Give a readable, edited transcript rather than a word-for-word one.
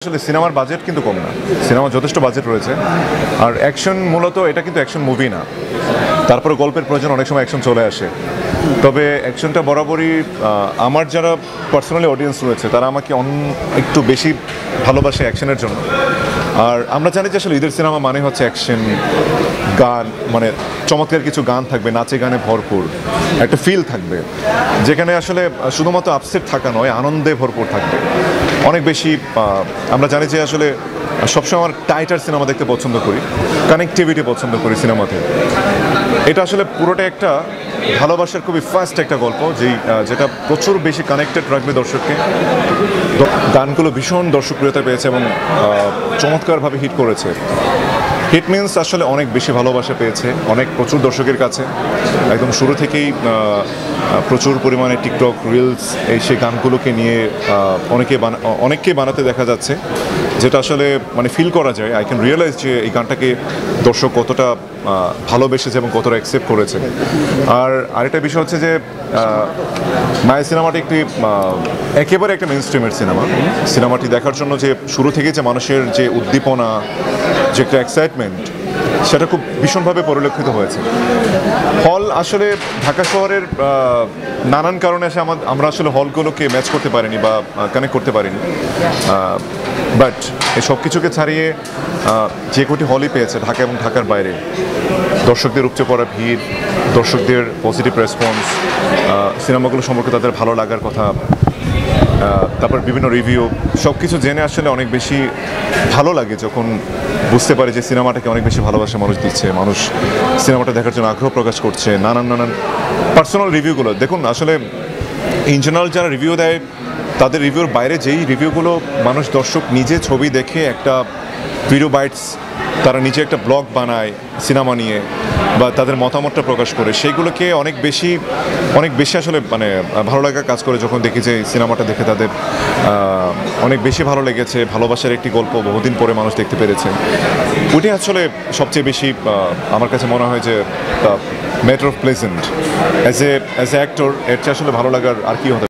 আসলে সিনেমার বাজেট কিন্তু কম না, সিনেমার যথেষ্ট বাজেট রয়েছে। আর অ্যাকশন মূলত এটা কিন্তু অ্যাকশন মুভি না, তারপরে গল্পের প্রয়োজন অনেক সময় অ্যাকশন চলে আসে। তবে অ্যাকশনটা বরাবরই আমার যারা পার্সোনালি অডিয়েন্স রয়েছে তারা আমাকে একটু বেশি ভালোবাসে অ্যাকশনের জন্য। আর আমরা জানি যে আসলে ঈদের সিনেমা মানে হচ্ছে অ্যাকশন, গান, মানে চমৎকার কিছু গান থাকবে, নাচে গানে ভরপুর একটা ফিল থাকবে, যেখানে আসলে শুধুমাত্র আপসেট থাকা নয়, আনন্দে ভরপুর থাকবে অনেক বেশি। আমরা জানি যে আসলে সবসময় আমার টাইটার সিনেমা দেখতে পছন্দ করি, কানেক্টিভিটি পছন্দ করি সিনেমাতে। এটা আসলে পুরোটা একটা ভালোবাসার খুবই ফাস্ট একটা গল্প, যেটা প্রচুর বেশি কানেক্টেড রাখবে দর্শককে। গানগুলো ভীষণ দর্শকপ্রিয়তা পেয়েছে এবং চমৎকারভাবে হিট করেছে। হিট মিনস আসলে অনেক বেশি ভালোবাসা পেয়েছে, প্রচুর দর্শকের কাছে। একদম শুরু থেকেই প্রচুর পরিমাণে টিকটক রিলস সেই গানগুলোকে নিয়ে অনেককে বানাতে দেখা যাচ্ছে, যেটা আসলে মানে ফিল করা যায়। আই ক্যান রিয়েলাইজ যে এই গানটাকে দর্শক কতটা ভালোবেসেছে এবং কতটা অ্যাকসেপ্ট করেছে। আর আরেকটা বিষয় হচ্ছে যে মায়া সিনেমাটি একেবারে একটা মেইন স্ট্রিমের সিনেমাটি দেখার জন্য যে শুরু থেকে যে মানুষের যে উদ্দীপনা, যে একটা এক্সাইটমেন্ট, সেটা খুব ভীষণভাবে পরিলক্ষিত হয়েছে। হল আসলে ঢাকা শহরের নানান কারণে আমরা আসলে হলগুলোকে ম্যাচ করতে পারিনি বা কানেক্ট করতে পারিনি। বাট এই সব কিছুকে ছাড়িয়ে যে কটি হলই পেয়েছে ঢাকা এবং ঢাকার বাইরে, দর্শকদের উপচে পড়া ভিড়, দর্শকদের পজিটিভ রেসপন্স, সিনেমাগুলো সম্পর্কে তাদের ভালো লাগার কথা, তারপর বিভিন্ন রিভিউ, সব কিছু জেনে আসলে অনেক বেশি ভালো লাগে যখন বুঝতে পারে যে সিনেমাটাকে অনেক বেশি ভালোবাসা মানুষ দিচ্ছে, মানুষ সিনেমাটা দেখার জন্য আগ্রহ প্রকাশ করছে। নানান পার্সোনাল রিভিউগুলো দেখুন, আসলে ইন জেনারেল যারা রিভিউ দেয় তাদের রিভিউর বাইরে যেই রিভিউগুলো দর্শক নিজে ছবি দেখে একটা ভিডিও বাইটস, তারা নিজে একটা ব্লগ বানায় সিনেমা নিয়ে বা তাদের মতামতটা প্রকাশ করে, সেইগুলোকে অনেক বেশি আসলে মানে ভালো লাগা কাজ করে যখন দেখি যে সিনেমাটা দেখে তাদের অনেক বেশি ভালো লেগেছে, ভালোবাসার একটি গল্প বহুদিন পরে মানুষ দেখতে পেরেছে। ওইটাই আসলে সবচেয়ে বেশি আমার কাছে মনে হয় যে matter of pleasant. As a actor এর চেয়ে আসলে ভালো লাগার আর কি হতে